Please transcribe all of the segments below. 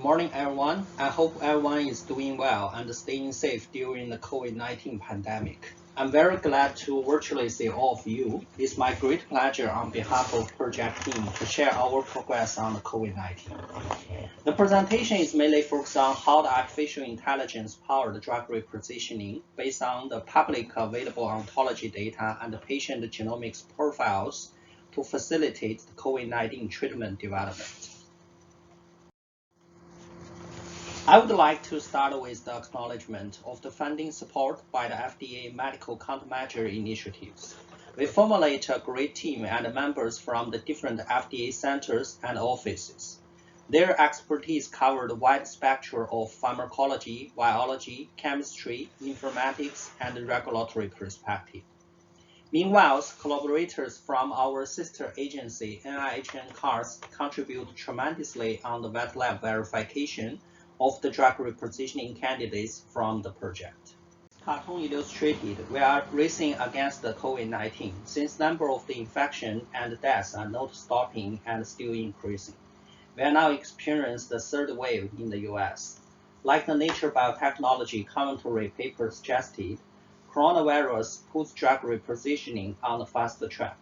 morning, everyone. I hope everyone is doing well and staying safe during the COVID-19 pandemic. I'm very glad to virtually see all of you. It's my great pleasure on behalf of project team to share our progress on the COVID-19. The presentation is mainly focused on how the artificial intelligence powered drug repositioning based on the public available ontology data and the patient genomics profiles to facilitate the COVID-19 treatment development. I would like to start with the acknowledgement of the funding support by the FDA medical countermeasure initiatives. We formulate a great team and members from the different FDA centers and offices. Their expertise covered a wide spectrum of pharmacology, biology, chemistry, informatics, and regulatory perspective. Meanwhile, collaborators from our sister agency, NIH and CARS, contribute tremendously on the wet lab verification of the drug repositioning candidates from the project. Cartoon illustrated, we are racing against the COVID-19 since number of the infection and deaths are not stopping and still increasing. We are now experiencing the third wave in the US. Like the Nature Biotechnology commentary paper suggested, coronavirus puts drug repositioning on the faster track.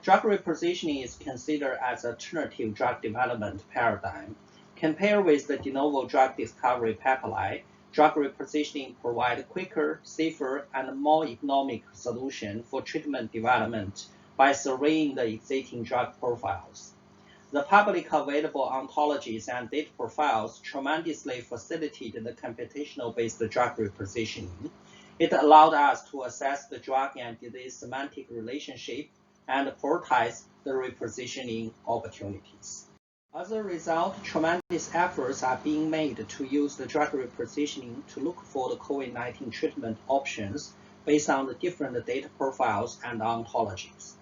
Drug repositioning is considered as an alternative drug development paradigm. Compared with the de novo drug discovery pipeline, drug repositioning provides quicker, safer, and more economic solution for treatment development by surveying the existing drug profiles. The public available ontologies and data profiles tremendously facilitated the computational-based drug repositioning. It allowed us to assess the drug and disease semantic relationship and prioritize the repositioning opportunities. As a result, tremendous efforts are being made to use the drug repositioning to look for the COVID-19 treatment options based on the different data profiles and ontologies.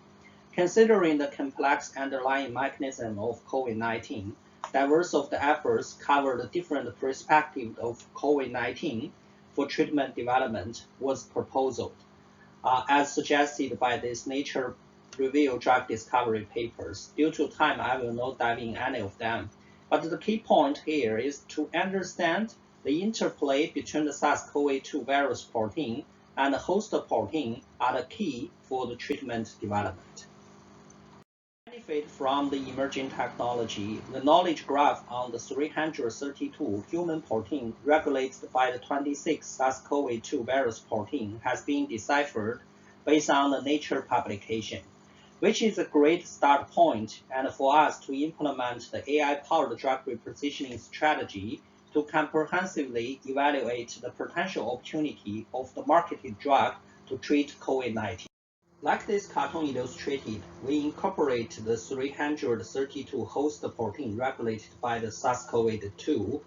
Considering the complex underlying mechanism of COVID-19, diverse of the efforts cover the different perspectives of COVID-19 for treatment development was proposed, as suggested by this Nature Review drug discovery papers. Due to time, I will not dive in any of them. But the key point here is to understand the interplay between the SARS-CoV-2 virus protein and the host protein are the key for the treatment development. Benefit from the emerging technology, the knowledge graph on the 332 human protein regulated by the 26 SARS-CoV-2 virus protein has been deciphered based on the Nature publication, which is a great start point and for us to implement the AI-powered drug repositioning strategy to comprehensively evaluate the potential opportunity of the marketed drug to treat COVID-19. Like this cartoon illustrated, we incorporate the 332 host protein regulated by the SARS-CoV-2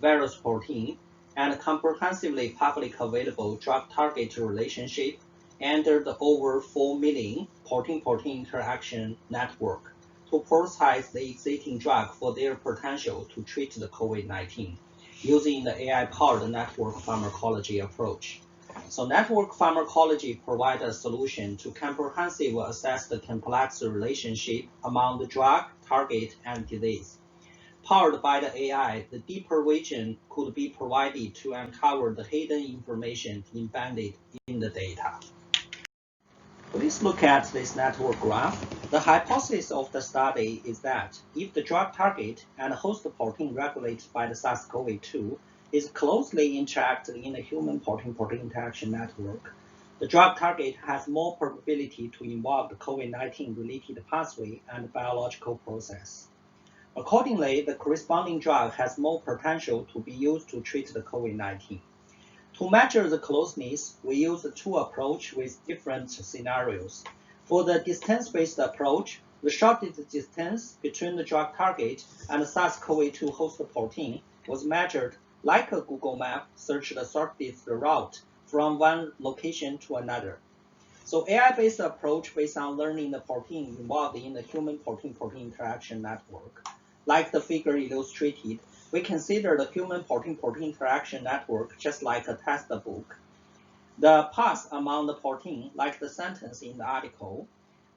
virus protein and comprehensively public available drug target relationship under the over 4 million protein-protein interaction network to prioritize the existing drug for their potential to treat the COVID-19 using the AI-powered network pharmacology approach. So network pharmacology provides a solution to comprehensively assess the complex relationship among the drug, target, and disease. Powered by the AI, the deeper vision could be provided to uncover the hidden information embedded in the data. Please look at this network graph. The hypothesis of the study is that if the drug target and host protein regulated by the SARS-CoV-2 is closely interacted in the human protein-protein interaction network, the drug target has more probability to involve the COVID-19 related pathway and biological process. Accordingly, the corresponding drug has more potential to be used to treat the COVID-19. To measure the closeness, we use two approaches with different scenarios. For the distance-based approach, the shortest distance between the drug target and the SARS-CoV-2 host protein was measured like a Google map search the shortest route from one location to another. So AI-based approach based on learning the protein involved in the human protein-protein interaction network. Like the figure illustrated, we consider the human protein-protein interaction network just like a textbook. The path among the protein, like the sentence in the article.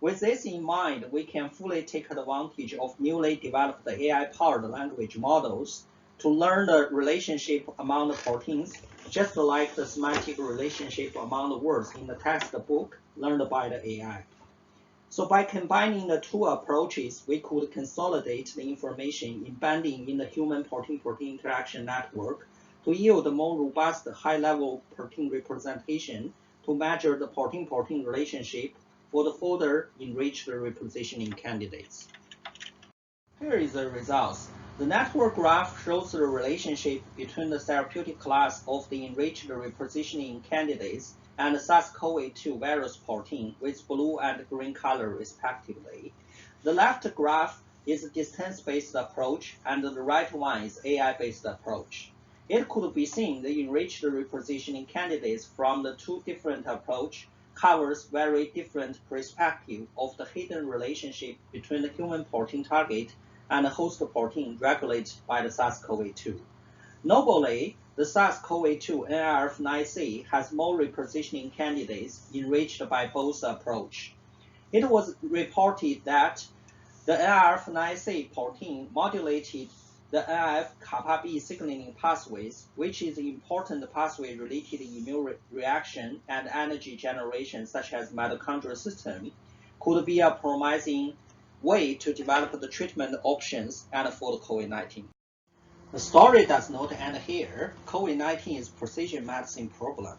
With this in mind, we can fully take advantage of newly developed AI-powered language models to learn the relationship among the proteins, just like the semantic relationship among the words in the textbook learned by the AI. So by combining the two approaches, we could consolidate the information embedding in the human protein-protein interaction network to yield a more robust high-level protein representation to measure the protein-protein relationship for the further enriched repositioning candidates. Here is the results. The network graph shows the relationship between the therapeutic class of the enriched repositioning candidates and the SARS-CoV-2 virus protein with blue and green color respectively. The left graph is a distance-based approach and the right one is AI-based approach. It could be seen the enriched repositioning candidates from the two different approaches covers very different perspective of the hidden relationship between the human protein target and the host protein regulated by the SARS-CoV-2. Notably, the SARS-CoV-2 NRF9C has more repositioning candidates enriched by both approaches. It was reported that the NRF9C protein modulated the NF-kappa B signaling pathways, which is an important pathway related to immune reaction and energy generation, such as mitochondrial system, could be a promising way to develop the treatment options and for the COVID-19. The story does not end here. COVID-19 is a precision medicine problem.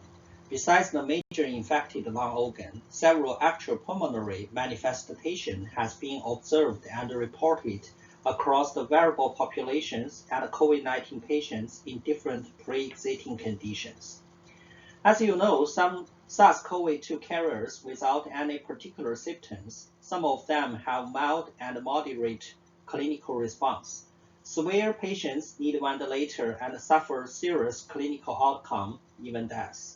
Besides the major infected lung organ, several actual pulmonary manifestations has been observed and reported across the variable populations and COVID-19 patients in different pre-existing conditions. As you know, some SARS-CoV-2 carriers without any particular symptoms, some of them have mild and moderate clinical response. Severe patients need ventilator and suffer serious clinical outcome, even death.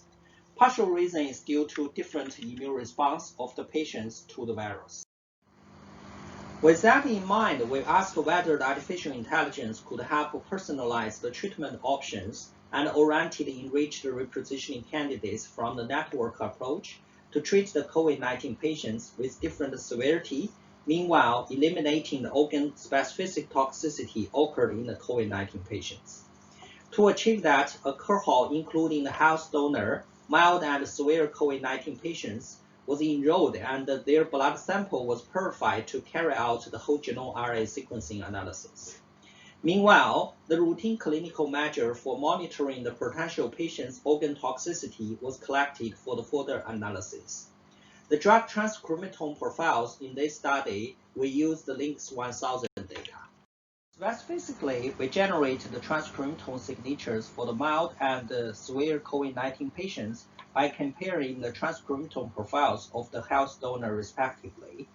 Partial reason is due to different immune response of the patients to the virus. With that in mind, we asked whether the artificial intelligence could help personalize the treatment options and oriented enriched repositioning candidates from the network approach to treat the COVID-19 patients with different severity, meanwhile eliminating the organ-specific toxicity occurred in the COVID-19 patients. To achieve that, a cohort including the health donor, mild and severe COVID-19 patients was enrolled and their blood sample was purified to carry out the whole genome RNA sequencing analysis. Meanwhile, the routine clinical measure for monitoring the potential patient's organ toxicity was collected for the further analysis. The drug transcriptome profiles in this study, we used the LINX 1000 data. Specifically, we generated the transcriptome signatures for the mild and severe COVID-19 patients by comparing the transcriptome profiles of the health donor respectively.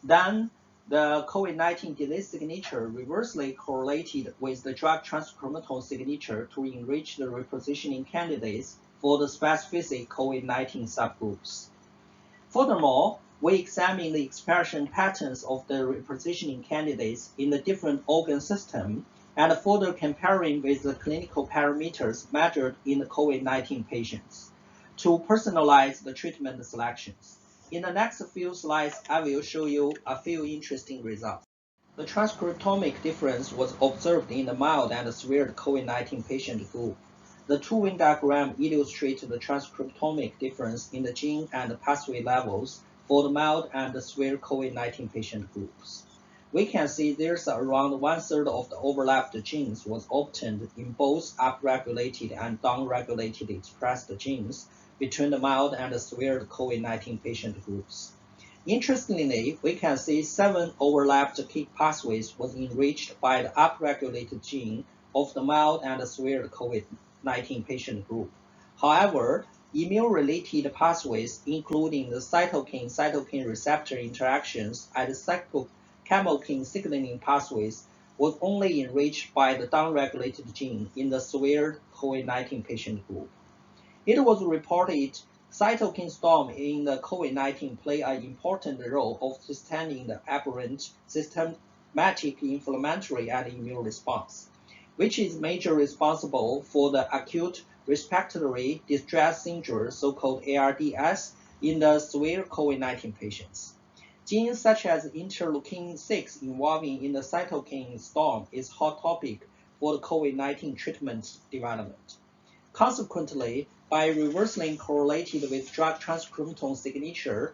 Then, the COVID-19 disease signature reversely correlated with the drug transcriptome signature to enrich the repositioning candidates for the specific COVID-19 subgroups. Furthermore, we examined the expression patterns of the repositioning candidates in the different organ systems and further comparing with the clinical parameters measured in the COVID-19 patients to personalize the treatment selections. In the next few slides, I will show you a few interesting results. The transcriptomic difference was observed in the mild and severe COVID-19 patient group. The two Venn diagram illustrate the transcriptomic difference in the gene and pathway levels for the mild and severe COVID-19 patient groups. We can see there's around 1/3 of the overlapped genes was obtained in both upregulated and downregulated expressed genes between the mild and severe COVID-19 patient groups. Interestingly, we can see 7 overlapped key pathways was enriched by the upregulated gene of the mild and severe COVID-19 patient group. However, immune-related pathways, including the cytokine receptor interactions and cytochemokine signaling pathways, was only enriched by the downregulated gene in the severe COVID-19 patient group. It was reported cytokine storm in the COVID-19 play an important role of sustaining the aberrant systematic inflammatory and immune response, which is major responsible for the acute respiratory distress syndrome, so-called ARDS, in the severe COVID-19 patients. Genes such as interleukin-6 involving in the cytokine storm is hot topic for the COVID-19 treatment development. Consequently, by reversing correlated with drug transcriptome signature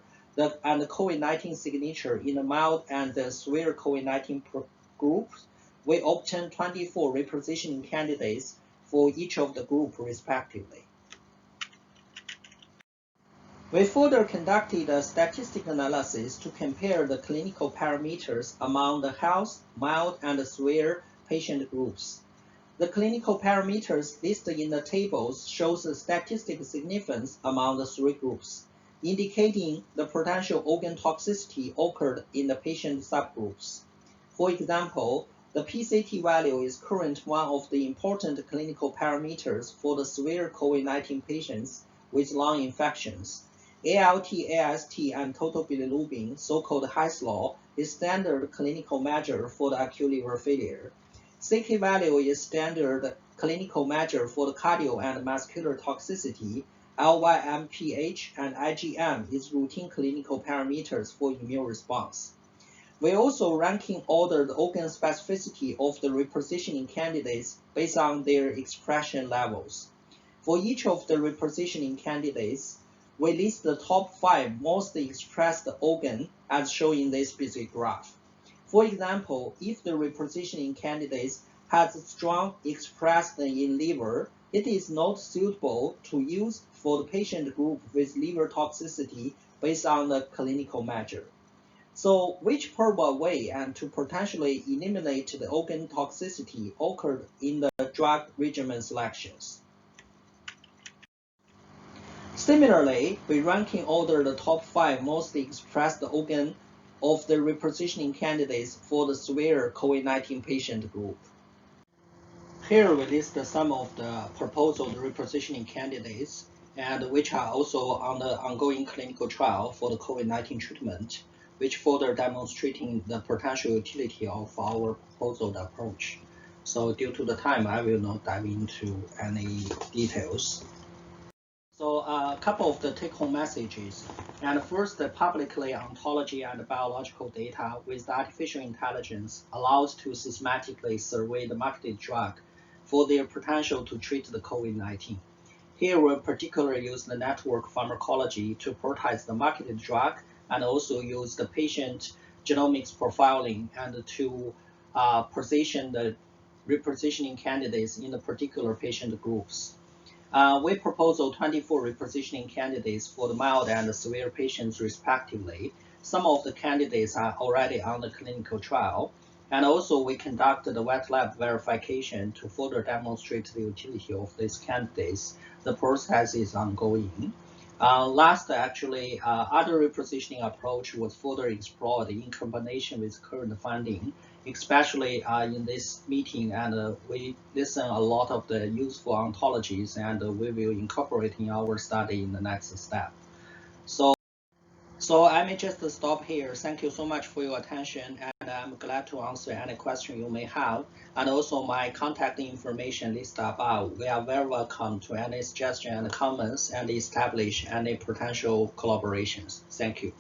and the COVID-19 signature in the mild and the severe COVID-19 groups, we obtained 24 repositioning candidates for each of the groups respectively. We further conducted a statistical analysis to compare the clinical parameters among the health, mild, and severe patient groups. The clinical parameters listed in the tables shows the statistical significance among the three groups, indicating the potential organ toxicity occurred in the patient subgroups. For example, the PCT value is currently one of the important clinical parameters for the severe COVID-19 patients with lung infections. ALT, AST, and total bilirubin, so-called Hess law, is standard clinical measure for the acute liver failure. CK value is standard clinical measure for the cardio and muscular toxicity. LYMPH and IgM is routine clinical parameters for immune response. We also ranking order the organ specificity of the repositioning candidates based on their expression levels. For each of the repositioning candidates, we list the top 5 most expressed organ as shown in this specific graph. For example, if the repositioning candidates has strong expressed in liver, it is not suitable to use for the patient group with liver toxicity based on the clinical measure. So which probable way and to potentially eliminate the organ toxicity occurred in the drug regimen selections? Similarly, we ranking order the top 5 most expressed organ of the repositioning candidates for the severe COVID-19 patient group. Here we list some of the proposed repositioning candidates and which are also on the ongoing clinical trial for the COVID-19 treatment, which further demonstrating the potential utility of our proposed approach. So due to the time, I will not dive into any details. So a couple of the take-home messages. And first, the publicly ontology and biological data with artificial intelligence allows to systematically survey the marketed drug for their potential to treat the COVID-19. Here, we'll particularly use the network pharmacology to prioritize the marketed drug and also use the patient genomics profiling and to position the repositioning candidates in the particular patient groups. We propose 24 repositioning candidates for the mild and the severe patients respectively. Some of the candidates are already on the clinical trial. And also we conducted the wet lab verification to further demonstrate the utility of these candidates. The process is ongoing. Last, actually, other repositioning approach was further explored in combination with current funding, especially in this meeting, and we listen a lot of the useful ontologies, and we will incorporate in our study in the next step. So I may just stop here. Thank you so much for your attention, and I'm glad to answer any question you may have. And also my contact information listed above. We are very welcome to any suggestion and comments and establish any potential collaborations. Thank you.